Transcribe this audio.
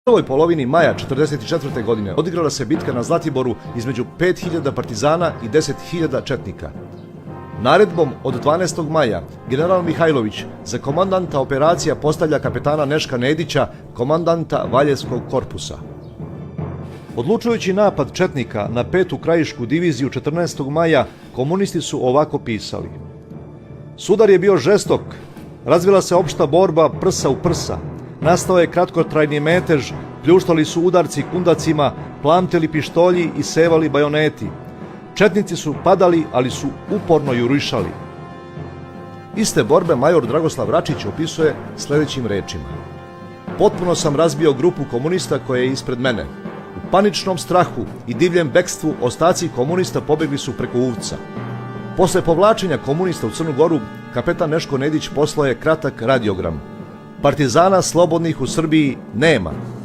U prvoj polovini maja 1944. godine odigrala se bitka na Zlatiboru između 5.000 partizana i 10.000 četnika. Naredbom od 12. maja general Mihajlović za komandanta operacija postavlja kapetana Neška Nedića, komandanta Valjevskog korpusa. Odlučujući napad četnika na 5. krajišku diviziju 14. maja, komunisti su ovako pisali: sudar je bio žestok, razvila se opšta borba prsa u prsa, nastao je kratkotrajni metež, pljuštali su udarci kundacima, plamteli pištolji i sevali bajoneti. Četnici su padali, ali su uporno jurišali. Iste borbe major Dragoslav Račić opisuje sljedećim rečima: potpuno sam razbio grupu komunista koja je ispred mene. U paničnom strahu i divljem bekstvu ostaci komunista pobegli su preko Uvca. Posle povlačenja komunista u Crnu Goru, kapetan Neško Nedić poslao je kratak radiogram: partizana slobodnih u Srbiji nema.